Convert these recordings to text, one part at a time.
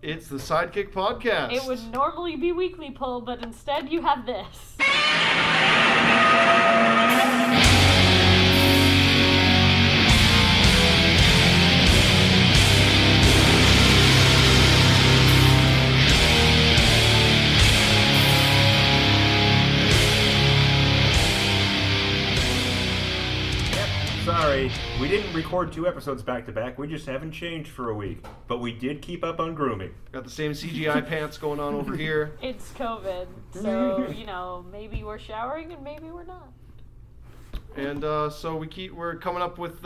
It's the Sidekick podcast. It would normally be weekly pull, but instead you have this. Sorry, we didn't record 2 episodes back to back. We just haven't changed for a week. But we did keep up on grooming. Got the same CGI pants going on over here. It's COVID, so, maybe we're showering and maybe we're not. And so we're coming up with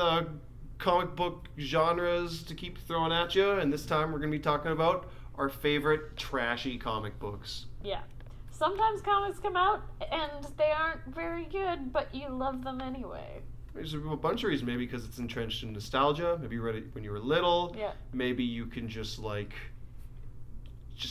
comic book genres to keep throwing at you. And this time we're going to be talking about our favorite trashy comic books. Yeah. Sometimes comics come out and they aren't very good, but you love them anyway. There's a bunch of reasons. Maybe because it's entrenched in nostalgia. Maybe you read it when you were little. Yeah. Maybe you can just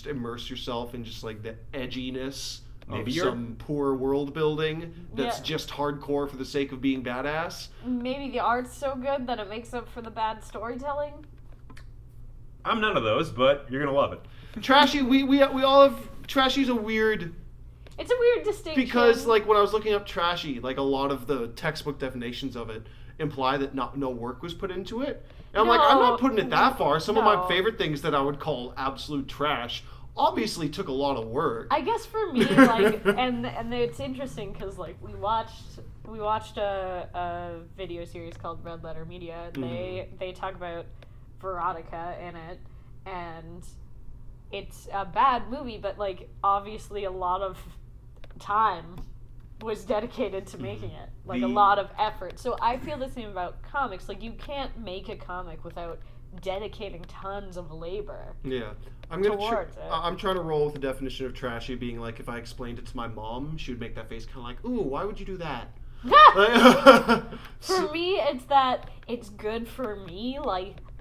immerse yourself in just like the edginess of some poor world building that's just hardcore for the sake of being badass. Maybe the art's so good that it makes up for the bad storytelling. I'm none of those, but you're gonna love it. Trashy, we all have. Trashy's a weird. It's a weird distinction. Because, when I was looking up trashy, a lot of the textbook definitions of it imply that no work was put into it. And I'm I'm not putting it that far. Some of my favorite things that I would call absolute trash obviously took a lot of work. I guess for me, and it's interesting because, we watched a video series called Red Letter Media. They talk about Veronica in it, and it's a bad movie, but, obviously a lot of time was dedicated to making it. A lot of effort. So I feel the same about comics. You can't make a comic without dedicating tons of labor. Yeah. I'm trying to roll with the definition of trashy being if I explained it to my mom, she would make that face kind of ooh, why would you do that? For me, it's that it's good for me.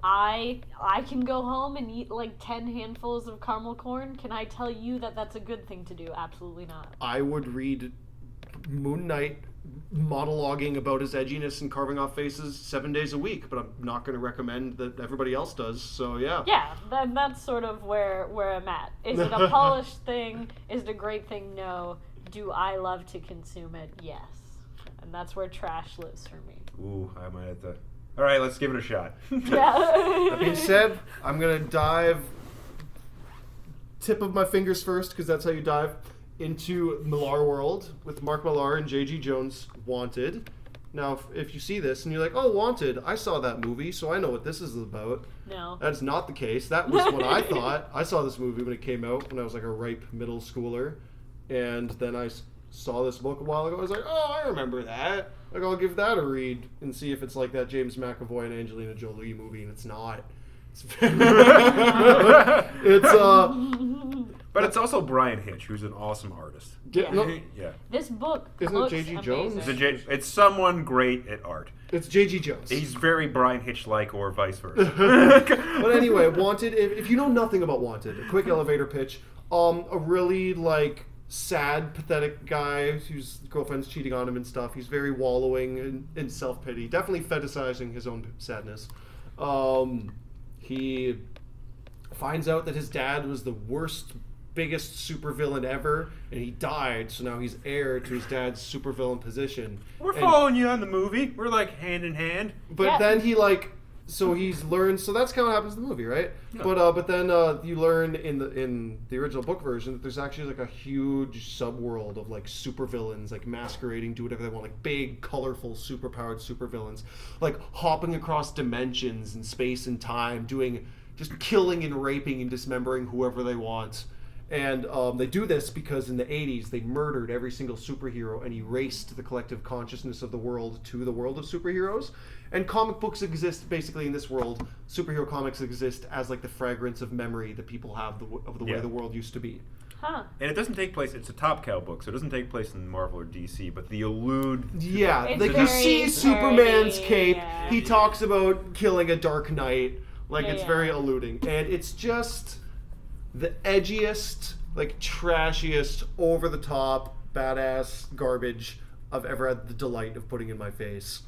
I can go home and eat 10 handfuls of caramel corn. Can I tell you that that's a good thing to do? Absolutely not. I would read Moon Knight monologuing about his edginess and carving off faces 7 days a week, but I'm not going to recommend that everybody else does, so yeah. Yeah, that's sort of where I'm at. Is it a polished thing? Is it a great thing? No. Do I love to consume it? Yes. And that's where trash lives for me. Ooh, I might have to... All right, let's give it a shot. Yeah. That being said, I'm going to dive tip of my fingers first, because that's how you dive, into Millar World with Mark Millar and J.G. Jones' Wanted. Now, if you see this and you're like, oh, Wanted, I saw that movie, so I know what this is about. No. That's not the case. That was what I thought. I saw this movie when it came out when I was a ripe middle schooler. And then I saw this book a while ago. I was like, oh, I remember that. I'll give that a read and see if it's like that James McAvoy and Angelina Jolie movie, and it's not. But it's also Brian Hitch, who's an awesome artist. Yeah. This book isn't it J.G. Jones? It's someone great at art. It's J.G. Jones. He's very Brian Hitch-like, or vice versa. But anyway, Wanted. If you know nothing about Wanted, a quick elevator pitch. A really sad, pathetic guy whose girlfriend's cheating on him and stuff. He's very wallowing in self-pity, definitely fetishizing his own sadness. He finds out that his dad was the worst, biggest supervillain ever, and he died, so now he's heir to his dad's supervillain position. We're following you on the movie. We're hand in hand. But then he so he's learned. So that's kind of what happens in the movie, right? Yeah. But then you learn in the original book version that there's actually a huge subworld of supervillains, masquerading, do whatever they want, big, colorful, superpowered supervillains, hopping across dimensions and space and time, just killing and raping and dismembering whoever they want. And they do this because in the 80s they murdered every single superhero and erased the collective consciousness of the world to the world of superheroes. And comic books exist basically in this world. Superhero comics exist as the fragrance of memory that people have of the way the world used to be. Huh. And it doesn't take place, it's a Top Cow book, so it doesn't take place in Marvel or DC, but the allude... Yeah, you see Superman's cape, he talks about killing a Dark Knight, it's very alluding. And it's just the edgiest, trashiest, over-the-top, badass garbage I've ever had the delight of putting in my face.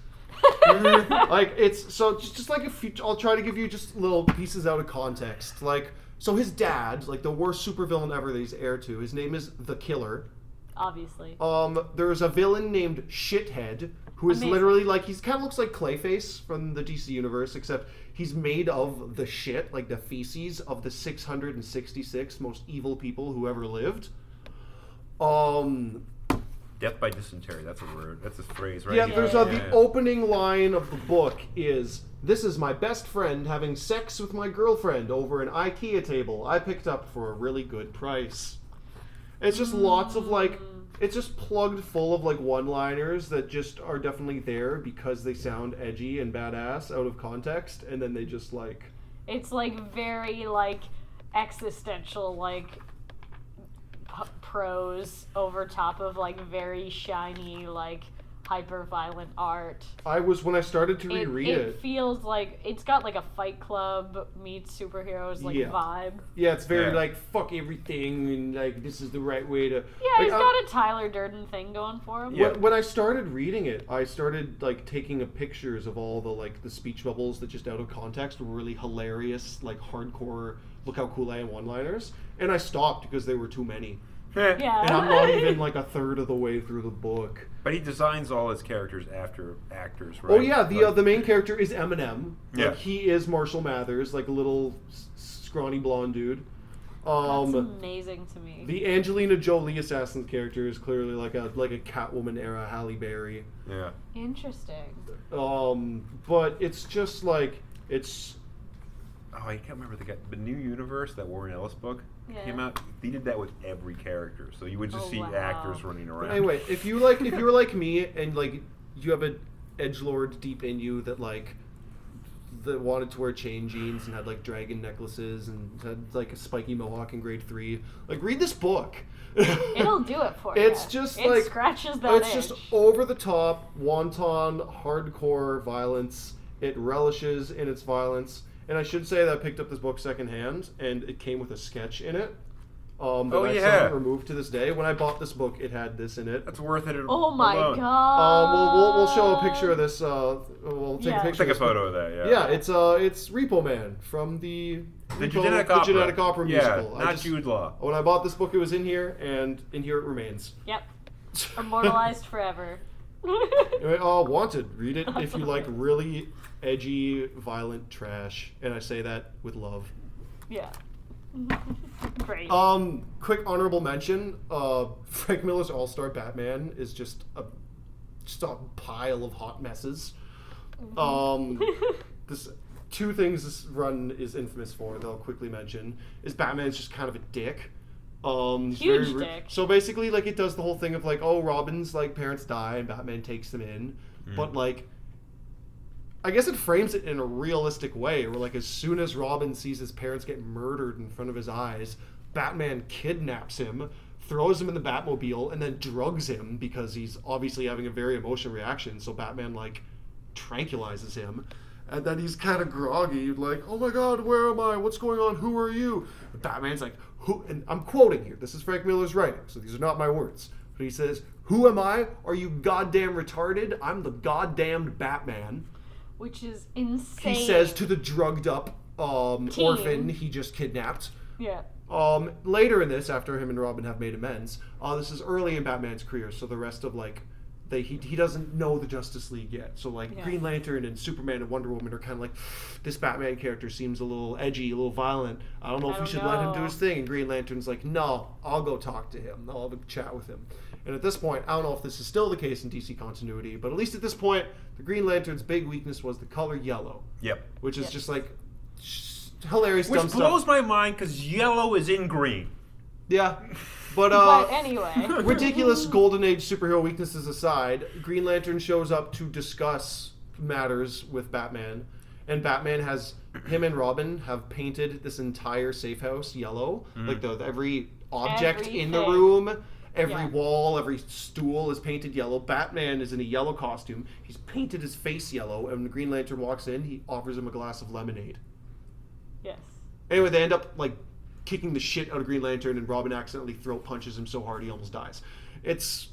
Like, it's so just like I'll try to give you just little pieces out of context. Like, so his dad, like the worst supervillain ever that he's heir to, his name is the Killer. Obviously. There's a villain named Shithead who is Amazing. literally like, he's kind of looks like Clayface from the DC universe, except he's made of the shit, like the feces of the 666 most evil people who ever lived. Death by dysentery. That's a word. That's a phrase, right? Yeah, there's the opening line of the book is, "This is my best friend having sex with my girlfriend over an IKEA table I picked up for a really good price." It's just lots of like, it's just plugged full of like one-liners that just are definitely there because they sound edgy and badass out of context, and then they just like... It's like very like existential, like prose over top of like very shiny, like hyper-violent art. When I started to reread it... It feels like it's got like a Fight Club meets superheroes like vibe. Yeah, it's very like, fuck everything, and like, this is the right way to... Yeah, like, he's got a Tyler Durden thing going for him. Yeah. When I started reading it, I started like taking pictures of all the like the speech bubbles that just out of context were really hilarious, like hardcore, look how cool I am one-liners, and I stopped because there were too many. Yeah. And I'm not even like a third of the way through the book. But he designs all his characters after actors, right? Oh yeah, the main character is Eminem. Yeah. Like, he is Marshall Mathers, like a little scrawny blonde dude. That's amazing to me. The Angelina Jolie assassin character is clearly like a Catwoman era Halle Berry. Yeah. Interesting. But it's just like, it's... Oh, I can't remember the New Universe, that Warren Ellis book came out. They did that with every character, so you would just see actors running around. But anyway, if you were like me and like you have an edgelord deep in you that wanted to wear chain jeans and had like dragon necklaces and had like a spiky mohawk in grade 3, like, read this book. It'll do it for you. It's just it like, scratches that it's itch. just over the top, wanton, hardcore violence. It relishes in its violence. And I should say that I picked up this book secondhand, and it came with a sketch in it. That I haven't removed to this day. When I bought this book, it had this in it. That's worth it. Oh my alone. god! We'll show a picture of this. We'll take a picture. Take a photo of that. Yeah. Yeah, it's Repo Man from the Genetic Opera musical. Yeah, not Jude Law. When I bought this book, it was in here, and in here it remains. Yep. Immortalized forever. Anyway, Wanted. Read it if you like really edgy, violent trash, and I say that with love. Yeah. Great. Quick honorable mention. Frank Miller's All-Star Batman is just a pile of hot messes. This two things this run is infamous for that I'll quickly mention is Batman's just kind of a dick. He's Huge very dick. So basically, like, it does the whole thing of like, oh, Robin's like parents die and Batman takes them in, but like, I guess it frames it in a realistic way, where like as soon as Robin sees his parents get murdered in front of his eyes, Batman kidnaps him, throws him in the Batmobile, and then drugs him because he's obviously having a very emotional reaction. So Batman like tranquilizes him. And then he's kind of groggy, like, oh my god, where am I? What's going on? Who are you? And Batman's like, who? And I'm quoting here. This is Frank Miller's writing, so these are not my words. But he says, who am I? Are you goddamn retarded? I'm the goddamned Batman. Which is insane. He says to the drugged up orphan he just kidnapped. Yeah. Later in this, after him and Robin have made amends, this is early in Batman's career, so the rest of like, he doesn't know the Justice League yet. So like Green Lantern and Superman and Wonder Woman are kind of like, this Batman character seems a little edgy, a little violent. I don't know if we should let him do his thing. And Green Lantern's like, no, I'll go talk to him. I'll have a chat with him. And at this point, I don't know if this is still the case in DC continuity, but at least at this point, the Green Lantern's big weakness was the color yellow. Yep. Which is just like hilarious, Which dumb blows stuff. my mind because yellow is in green. Yeah. But anyway. Ridiculous Golden Age superhero weaknesses aside, Green Lantern shows up to discuss matters with Batman. And Batman him and Robin have painted this entire safe house yellow. Like every object in the room, every wall, every stool is painted yellow. Batman is in a yellow costume. He's painted his face yellow. And when the Green Lantern walks in, he offers him a glass of lemonade. Yes. Anyway, they end up like kicking the shit out of Green Lantern, and Robin accidentally throat punches him so hard he almost dies. It's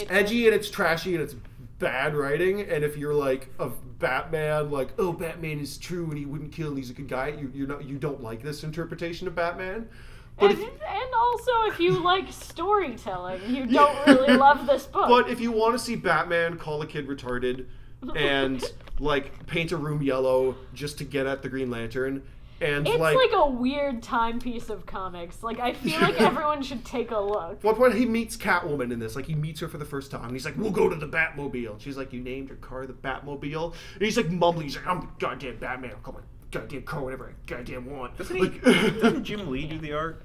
edgy and it's trashy and it's bad writing, and if you're like a Batman, like, oh, Batman is true and he wouldn't kill and he's a good guy, you don't like this interpretation of Batman. But and also, if you like storytelling, you don't really love this book. But if you want to see Batman call a kid retarded and like paint a room yellow just to get at the Green Lantern, and it's like a weird timepiece of comics. Like, I feel like everyone should take a look. At one point, he meets Catwoman in this. Like, he meets her for the first time. And he's like, we'll go to the Batmobile. And she's like, you named your car the Batmobile? And he's like mumbling. He's like, I'm goddamn Batman. I'll call my goddamn car whatever I goddamn want. Doesn't Jim Lee do the art?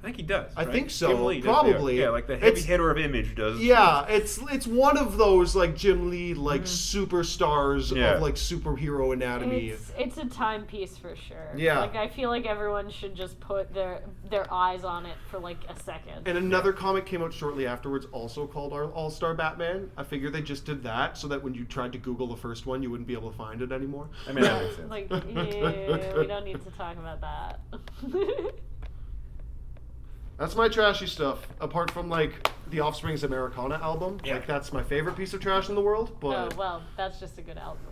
I think he does. I right? think so. Jim Lee Probably. Yeah, like the heavy hitter of Image does. Yeah, it's one of those like Jim Lee like superstars of like superhero anatomy. It's a timepiece for sure. Yeah. Like, I feel like everyone should just put their eyes on it for like a second. And another comic came out shortly afterwards, also called All-Star Batman. I figured they just did that so that when you tried to Google the first one, you wouldn't be able to find it anymore. I mean, that makes sense. Like, yeah, we don't need to talk about that. That's my trashy stuff. Apart from like the Offspring's Americana album, like that's my favorite piece of trash in the world. But oh well, that's just a good album.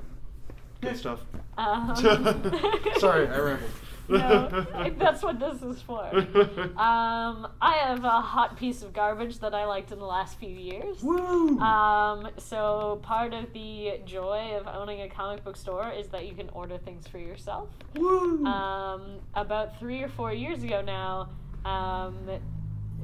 good stuff. Sorry, I rambled. No, that's what this is for. I have a hot piece of garbage that I liked in the last few years. Woo! So part of the joy of owning a comic book store is that you can order things for yourself. Woo! About 3 or 4 years ago now,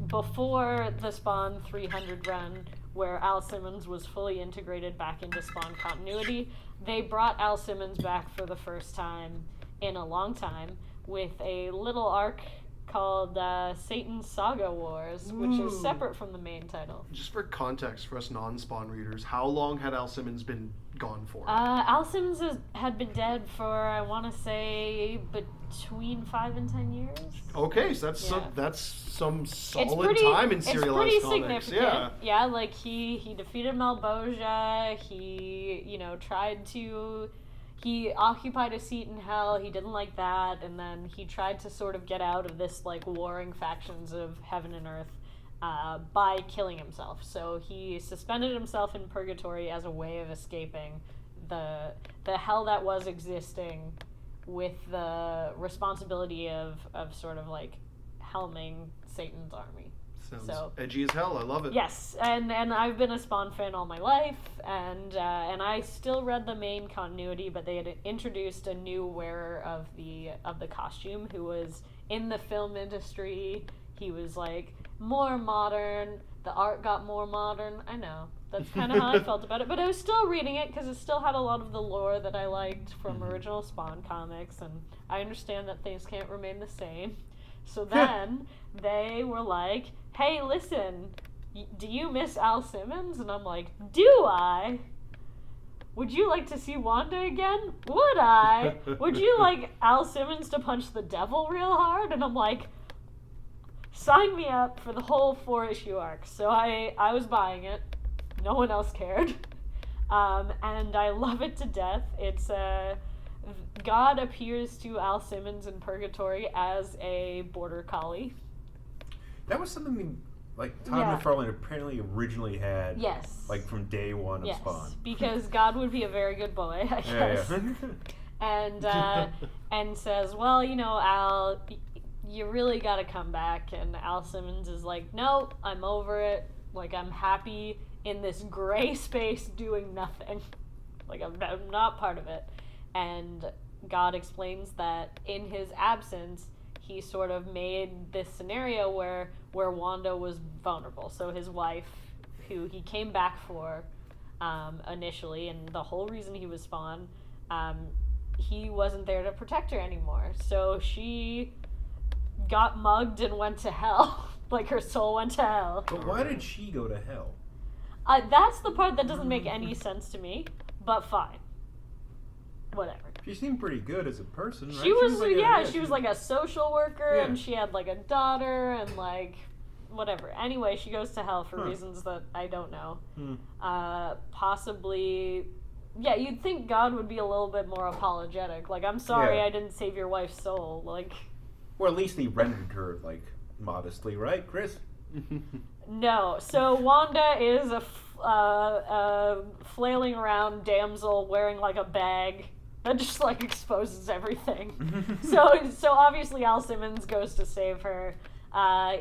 before the Spawn 300 run, where Al Simmons was fully integrated back into Spawn continuity, they brought Al Simmons back for the first time in a long time with a little arc called Satan's Saga Wars, which is separate from the main title. Just for context for us non-Spawn readers, how long had Al Simmons been gone for? Al Simmons had been dead for, I want to say, between 5 and 10 years. Okay, so that's some solid time in serialized it's pretty comics. significant. Yeah, like he defeated Malboja. He tried to. He occupied a seat in hell. He didn't like that, and then he tried to sort of get out of this like warring factions of heaven and earth by killing himself. So he suspended himself in purgatory as a way of escaping the hell that was existing, with the responsibility of sort of like helming Satan's army. Sounds edgy as hell. I love it. Yes, and I've been a Spawn fan all my life, and I still read the main continuity, but they had introduced a new wearer of the costume who was in the film industry. He was like more modern. The art got more modern. I know. That's kind of how I felt about it, but I was still reading it because it still had a lot of the lore that I liked from original Spawn comics, and I understand that things can't remain the same. So then they were like, hey, listen, do you miss Al Simmons? And I'm like, do I? Would you like to see Wanda again? Would I? Would you like Al Simmons to punch the devil real hard? And I'm like, sign me up for the whole 4-issue arc. So I was buying it. No one else cared. And I love it to death. It's God appears to Al Simmons in purgatory as a border collie. That was something like Todd McFarlane apparently originally had. Yes. Like from day one of Spawn. Because God would be a very good boy, I guess. Yeah. And says, well, you know, Al, you really got to come back. And Al Simmons is like, no, I'm over it. Like, I'm happy in this gray space doing nothing. Like, I'm not part of it. And God explains that in his absence, he sort of made this scenario where Wanda was vulnerable. So his wife, who he came back for initially, and the whole reason he was Spawn, he wasn't there to protect her anymore. So she got mugged and went to hell. Like, her soul went to hell. But why did she go to hell? That's the part that doesn't make any sense to me, but fine. Whatever. She seemed pretty good as a person, right? She was like a social worker, and she had like a daughter, and like whatever. Anyway, she goes to hell for reasons that I don't know. Possibly, you'd think God would be a little bit more apologetic. Like, I'm sorry I didn't save your wife's soul. Like, or at least he rendered her like modestly, right, Chris? No. So Wanda is a flailing around damsel wearing like a bag that just like exposes everything. So obviously Al Simmons goes to save her.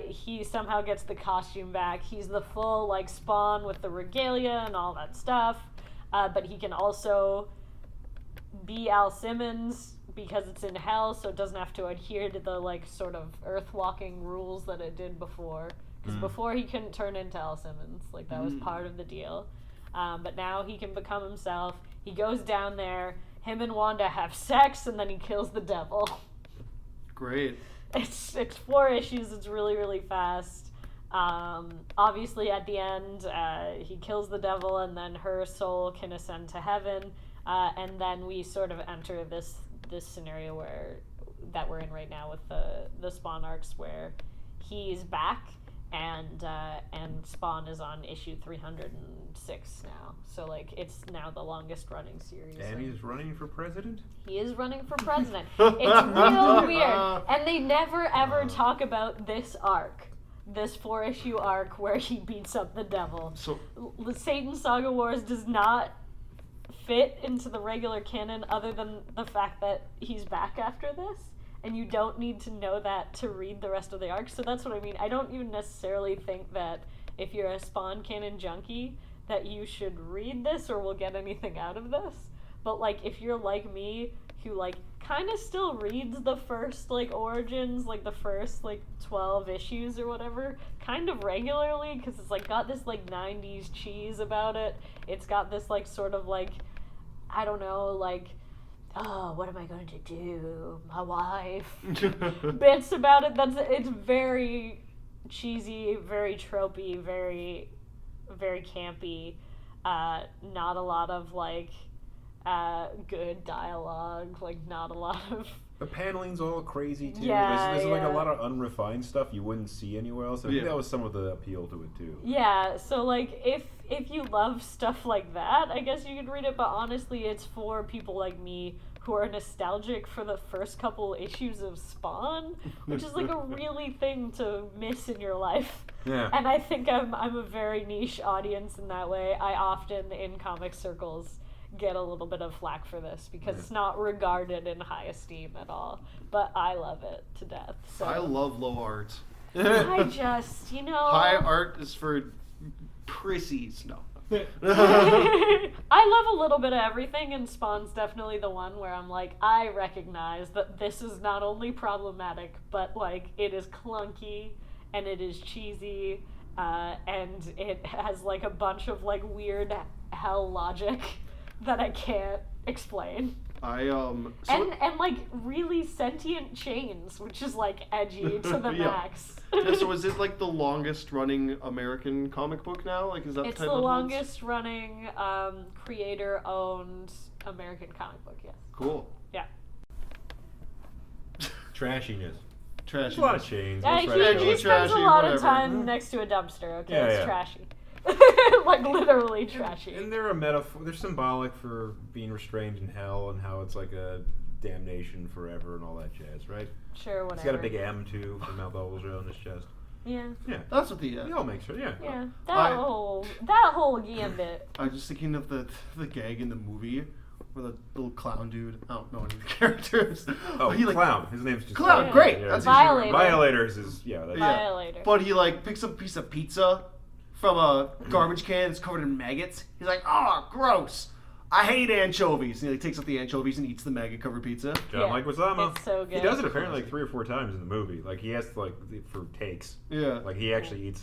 He somehow gets the costume back. He's the full like Spawn with the regalia and all that stuff. But he can also be Al Simmons because it's in hell, so it doesn't have to adhere to the like sort of earth-walking rules that it did before. Because before he couldn't turn into Al Simmons, like that was part of the deal. But now he can become himself. He goes down there. Him and Wanda have sex, and then he kills the devil. Great. It's 4 issues. It's really, really fast. Obviously, at the end, he kills the devil, and then her soul can ascend to heaven. And then we sort of enter this scenario that we're in right now with the Spawn arcs, where he's back, and Spawn is on issue 306 now. So like it's now the longest running series. And he's running for president? He is running for president. It's real weird. And they never ever talk about this arc. This 4-issue arc where he beats up the devil. So the Satan Saga Wars does not fit into the regular canon other than the fact that he's back after this. And you don't need to know that to read the rest of the arc. So that's what I mean. I don't even necessarily think that if you're a Spawn canon junkie that you should read this or will get anything out of this. But like if you're like me who like kind of still reads the first like origins, like the first like 12 issues or whatever, kind of regularly, because it's like got this like 90s cheese about it. It's got this like sort of like, I don't know, like, oh, what am I going to do? My wife. Bits about it. It's very cheesy, very tropey, very, very campy. Not a lot of like good dialogue, like not a lot of... The paneling's all crazy too. Yeah, there's like a lot of unrefined stuff you wouldn't see anywhere else. I think that was some of the appeal to it too. Yeah, so like if you love stuff like that, I guess you could read it, but honestly it's for people like me who are nostalgic for the first couple issues of Spawn, which is like a really thing to miss in your life. Yeah. And I think I'm a very niche audience in that way. I often in comic circles get a little bit of flack for this because it's not regarded in high esteem at all. But I love it to death. So I love low art. I just, High art is for prissies. No. I love a little bit of everything, and Spawn's definitely the one where I'm like, I recognize that this is not only problematic, but like it is clunky and it is cheesy, and it has like a bunch of like weird hell logic that I can't explain. And like really sentient chains, which is like edgy to the max. Yeah, so is it like the longest running American comic book now? Like is that It's the type the of longest running creator owned American comic book, yes. Cool. Yeah. Trashiness. Trashy. There's a lot of chains. Yeah, he spends a lot of time next to a dumpster, okay? Yeah, it's yeah. trashy. Like literally trashy. And they're a metaphor. They're symbolic for being restrained in hell and how it's like a damnation forever and all that jazz, right? Sure, whatever. He's got a big M too from Mount Belvedere on his chest. Yeah. Yeah. That's what the He all makes it. Yeah. Yeah. That whole gambit. I was just thinking of the gag in the movie where the little clown dude, I don't know any of the characters. Oh, he, like, Clown. His name's just Clown, Yeah. great. Yeah. That's Violator. easy. Violators is that's Violator. But he like picks up a piece of pizza from a garbage can that's covered in maggots. He's like, oh, gross. I hate anchovies. And he like takes up the anchovies and eats the maggot-covered pizza. John Leguizamo. It's so good. He does it apparently like 3 or 4 times in the movie. Like he asks like for takes. Yeah. Like he actually eats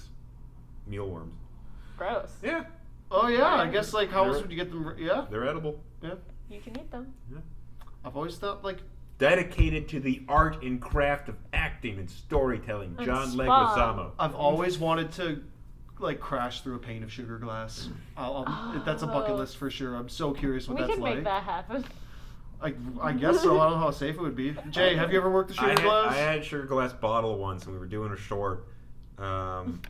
mealworms. Gross. Yeah. Oh, yeah. I guess, like, how else They're- would you get them? Yeah. They're edible. Yeah. You can eat them. I've always thought, like, Dedicated to the art and craft of acting and storytelling, And John Spawn. Leguizamo. I've always wanted to, like, crash through a pane of sugar glass. That's a bucket list for sure. I'm so curious what We that's can like. make that happen. I guess so. I don't know how safe it would be. Jay, have you ever worked the sugar glass? I had sugar glass bottle once, and we were doing a short. And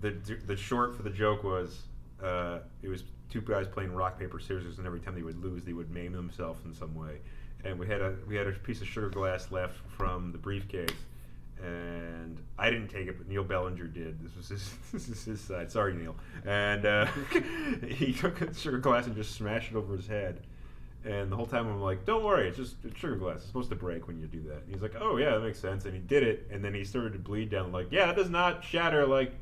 the short for the joke was it was 2 guys playing rock paper scissors, and every time they would lose, they would maim themselves in some way. And we had a piece of sugar glass left from the briefcase, and I didn't take it, but Neil Bellinger did. This is his side. Sorry, Neil. And he took a sugar glass and just smashed it over his head. And the whole time I'm like, don't worry, it's just a sugar glass. It's supposed to break when you do that. And he's like, oh yeah, that makes sense. And he did it, and then he started to bleed down. Like, yeah, that does not shatter like.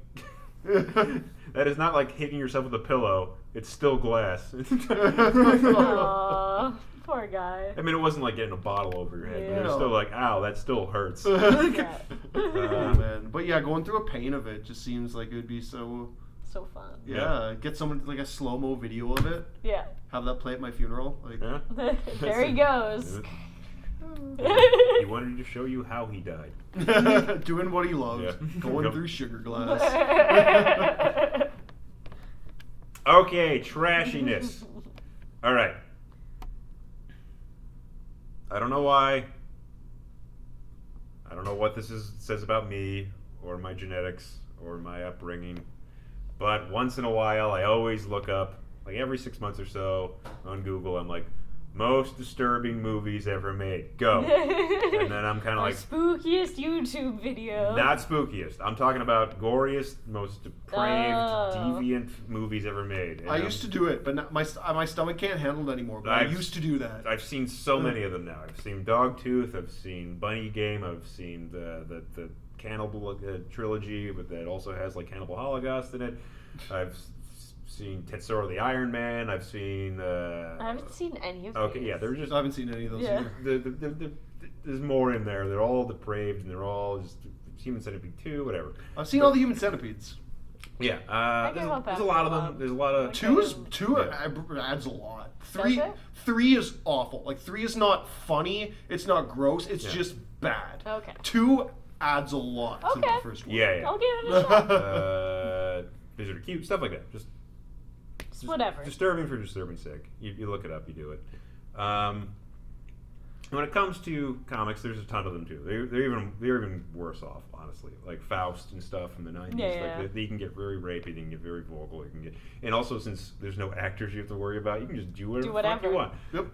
That is not like hitting yourself with a pillow. It's still glass. Aww, poor guy. I mean, it wasn't like getting a bottle over your head, but it was Yeah. still like, ow, that still hurts. Yeah. Oh, man. But yeah, going through a pain of it just seems like it would be so. So fun. Yeah, get someone like a slow-mo video of it. Yeah. Have that play at my funeral. Like, Yeah. There he goes. He wanted to show you how he died. doing what he loves, Yeah. going Yep. through sugar glass. Okay, trashiness. All right. I don't know why. I don't know what says about me or my genetics or my upbringing. But once in a while, I always look up, like every 6 months or so, on Google, I'm like, most disturbing movies ever made. Go. And then I'm kind of Our like, spookiest YouTube video. not spookiest. I'm talking about goriest, most depraved, Oh. deviant movies ever made. And I used to do it, but not, my stomach can't handle it anymore. But I I've- used to do that. I've seen so many of them now. I've seen Dogtooth. I've seen Bunny Game. I've seen the Cannibal trilogy, but that also has like Cannibal Holocaust in it. I've seen Tetsuro the Iron Man. I've seen. I haven't seen any of Okay, these. yeah, they're just. I haven't seen any of those Yeah. either. There's more in there. They're all depraved, and they're all just Human Centipede 2, whatever. I've seen all the human centipedes. Yeah, give up there's a after lot a of while. them. There's a lot of. Two Yeah. adds a lot. Does it? Three is awful. Like 3 is not funny. It's not gross. It's Yeah. just bad. Okay. 2 adds a lot to Okay. the first one. Yeah, yeah. I'll give it a shot. Visitor Cute, stuff like that. Just Whatever. disturbing for disturbing sake. You look it up, you do it. When it comes to comics, there's a ton of them too. They're even worse off, honestly. Like Faust and stuff from the 90s. Yeah. Like they can get very rapey, they can get very vocal. They can get, and also since there's no actors you have to worry about, you can just do whatever, the fuck you want. Yep.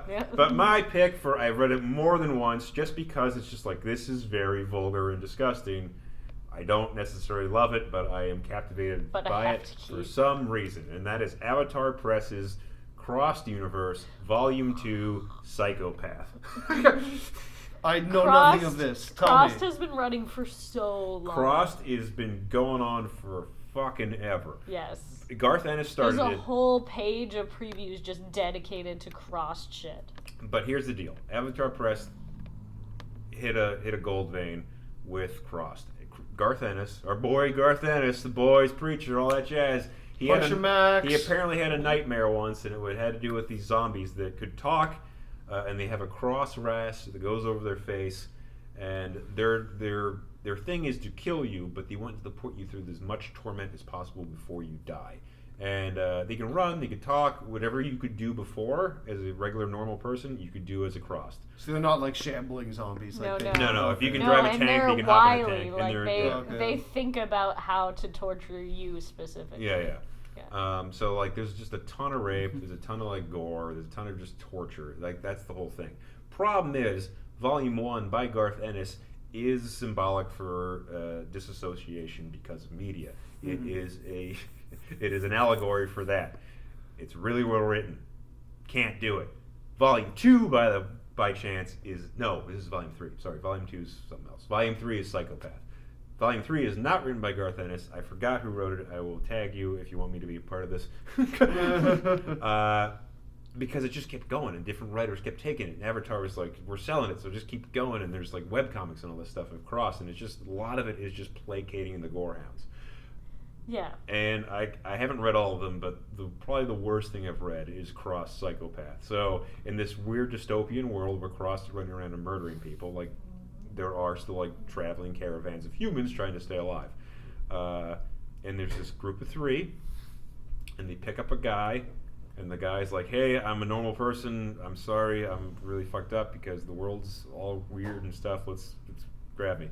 Yeah. But my pick for I've read it more than once, just because it's just like this is very vulgar and disgusting. I don't necessarily love it, but I am captivated But I by have it to for keep. some reason, and that is Avatar Press's Crossed Universe, Volume 2, Psychopath. I know nothing of this. Tell Crossed me. has been running for so long. Crossed has been going on for fucking ever. Yes. Garth Ennis started There's a it, whole page of previews just dedicated to Crossed shit. but here's the deal: Avatar Press hit a gold vein with Crossed. Garth Ennis, our boy Garth Ennis, the boys preacher, all that jazz. He Max. He apparently had a nightmare once, and it had to do with these zombies that could talk, and they have a cross rash that goes over their face, and their thing is to kill you, but they want to put you through as much torment as possible before you die. And they can run, they can talk, whatever you could do before as a regular normal person, you could do as a crossed. So they're not like shambling zombies. No, like they no. No, if you can No, drive a and tank, they're you can hop in a wily. tank. Like and they're, they, Okay. they think about how to torture you specifically. yeah. Yeah. So like, there's just a ton of rape. There's a ton of like gore. There's a ton of just torture. Like that's the whole thing. Problem is, Volume 1 by Garth Ennis is symbolic for disassociation because of media. Mm-hmm. It is an allegory for that. It's really well written. Can't do it. Volume 2 by chance is no. This is Volume 3. Sorry, Volume 2 is something else. Volume 3 is Psychopath. Volume 3 is not written by Garth Ennis. I forgot who wrote it. I will tag you if you want me to be a part of this. Because it just kept going, and different writers kept taking it. And Avatar was like, we're selling it, so just keep going. And there's like webcomics and all this stuff across, and it's just a lot of it is just placating the gorehounds. Yeah. And I haven't read all of them, but probably the worst thing I've read is Cross Psychopath. So in this weird dystopian world where Cross is running around and murdering people, like there are still like traveling caravans of humans trying to stay alive. And there's this group of 3, and they pick up a guy, and the guy's like, hey, I'm a normal person. I'm sorry, I'm really fucked up because the world's all weird and stuff. Let's grab me.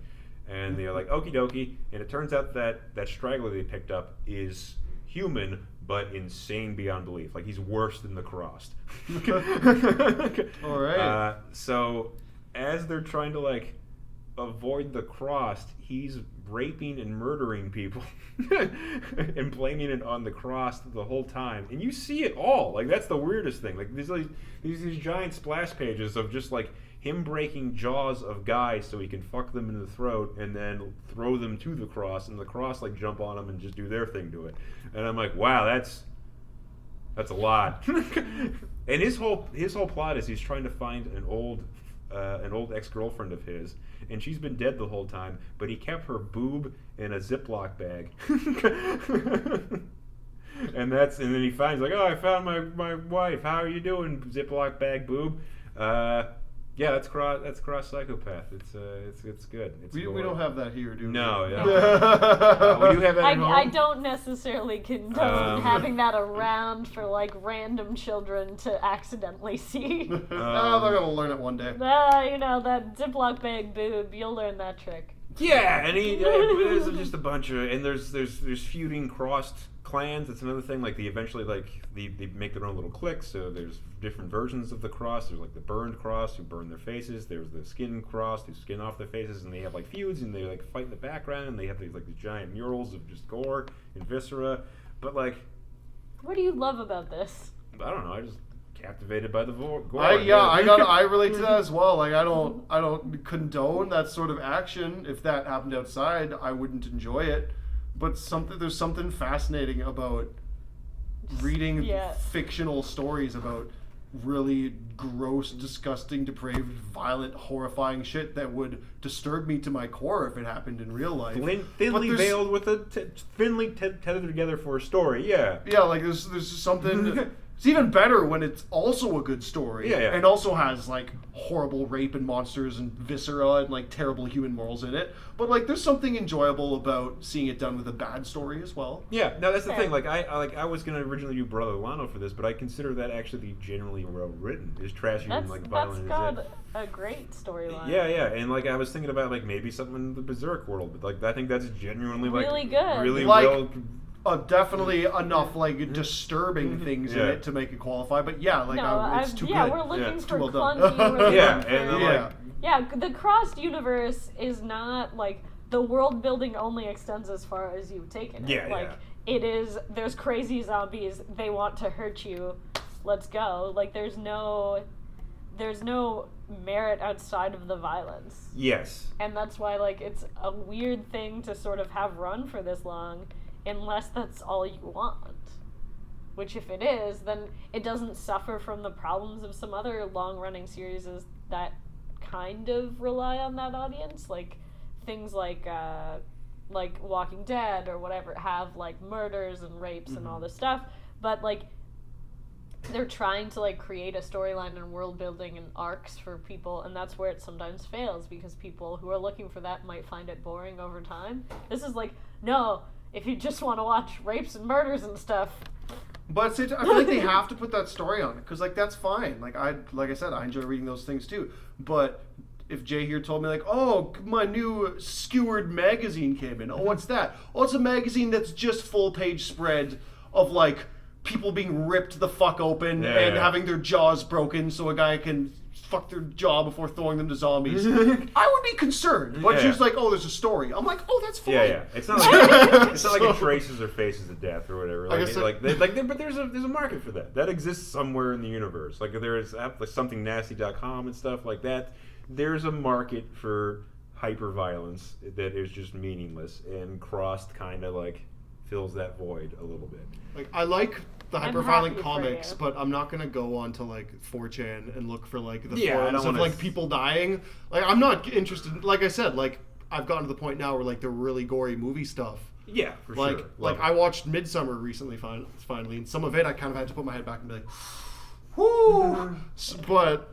And they're like, okie dokie. And it turns out that straggler they picked up is human, but insane beyond belief. Like, he's worse than the Crossed. All right. So, as they're trying to, like, avoid the cross, he's raping and murdering people and blaming it on the cross the whole time. And you see it all. Like, that's the weirdest thing. Like, there's these giant splash pages of just like him breaking jaws of guys so he can fuck them in the throat and then throw them to the cross, and the cross like jump on them and just do their thing to it. And I'm like, wow, that's a lot. And his whole plot is he's trying to find an old ex-girlfriend of his, and she's been dead the whole time, but he kept her boob in a Ziploc bag. and then he finds, like, oh, I found my wife. How are you doing, Ziploc bag boob? Yeah, that's cross psychopath. It's good. We don't have that here, do we? No. Yeah. We do have that at home. I don't necessarily condone having that around for like random children to accidentally see. They're gonna learn it one day. That Ziploc bag boob. You'll learn that trick. Yeah, and there's just a bunch of, and there's feuding crossed clans. That's another thing. Like, they eventually they make their own little cliques. So there's different versions of the cross. There's like the burned cross who burn their faces. There's the skin cross who skin off their faces, and they have like feuds, and they like fight in the background, and they have these giant murals of just gore and viscera. But like, what do you love about this? I don't know. I just captivated by the gore. I relate to that as well. Like, I don't condone that sort of action. If that happened outside, I wouldn't enjoy it. But there's something fascinating about reading fictional stories about really gross, disgusting, depraved, violent, horrifying shit that would disturb me to my core if it happened in real life. Thinly veiled with thinly tethered together for a story. Yeah. Yeah, like there's something. It's even better when it's also a good story. Yeah. And also has like horrible rape and monsters and viscera and like terrible human morals in it. But like, there's something enjoyable about seeing it done with a bad story as well. Yeah, no, that's the thing. Like, I was gonna originally do Brother Lano for this, but I consider that actually generally well written. Is trashy and like violent. That's got a great storyline. Yeah, and like I was thinking about like maybe something in the Berserk world, but like I think that's genuinely like really good. Really like, well. Definitely enough like disturbing things in it to make it qualify, but it's too good. Yeah, we're looking for well clunky. The crossed universe is not like the world building only extends as far as you've taken it. It is. There's crazy zombies. They want to hurt you. Let's go. Like, there's no merit outside of the violence. Yes. And that's why like it's a weird thing to sort of have run for this long. Unless that's all you want. Which, if it is, then it doesn't suffer from the problems of some other long-running series that kind of rely on that audience. Like, things like Walking Dead or whatever have, like, murders and rapes and all this stuff. But, like, they're trying to, like, create a storyline and world building and arcs for people, and that's where it sometimes fails, because people who are looking for that might find it boring over time. This is like, no... If you just want to watch rapes and murders and stuff. But I feel like they have to put that story on it, because like that's fine. Like I said, I enjoy reading those things too. But if Jay here told me like, oh, my new skewered magazine came in. Oh, what's that? Oh, it's a magazine that's just full page spread of like people being ripped the fuck open and having their jaws broken so a guy can fuck their jaw before throwing them to zombies. I would be concerned. But she's like, oh, there's a story. I'm like, oh, that's fine. Yeah. It's not like it traces or faces of death or whatever. But there's a market for that. That exists somewhere in the universe. Like, there is like somethingnasty.com and stuff like that. There's a market for hyper violence that is just meaningless, and Crossed kind of like fills that void a little bit. Like, I like the hyper-violent comics, but I'm not gonna go on to like 4chan and look for like the forums of like people dying. Like, I'm not interested. Like I said, like I've gotten to the point now where like the really gory movie stuff. Yeah, for sure. Like I watched Midsummer recently, finally, and some of it I kind of had to put my head back and be like, whoo. But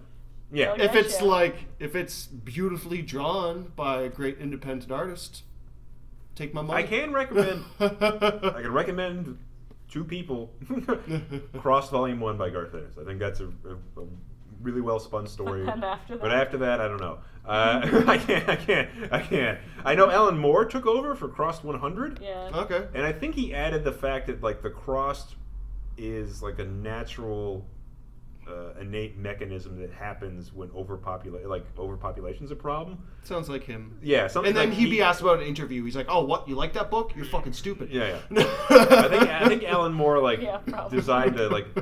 yeah, if it's beautifully drawn by a great independent artist, take my money. I can recommend 2 people. Crossed Volume 1 by Garth Ennis. I think that's a really well spun story. But after that, I don't know. I can't. I know Alan Moore took over for Crossed 100. Yeah. Okay. And I think he added the fact that like the Crossed is like a natural innate mechanism that happens when overpopulation's a problem. Sounds like him. Yeah, something. And then like he'd be asked about an interview. He's like, "Oh, what? You like that book? You're fucking stupid." Yeah. I think Alan Moore designed to like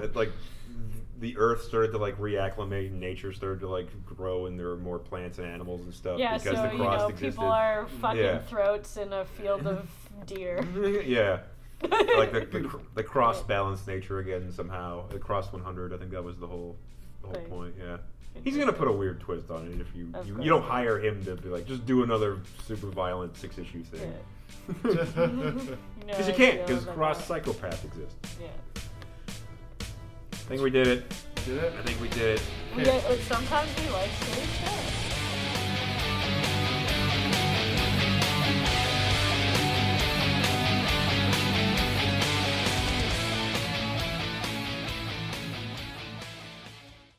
the Earth started to like reacclimate, and nature started to like grow, and there were more plants and animals and stuff because so the cross existed. people are fucking throats in a field of deer. Yeah. Like the cross balanced nature again somehow. The cross 100, I think that was the whole point. Yeah, he's gonna put a weird twist on it if you don't hire him to be like just do another super violent 6-issue thing. Because you can't, because cross psychopath exists. Yeah. I think we did it. Did it? I think we did it. Sometimes we like silly stuff.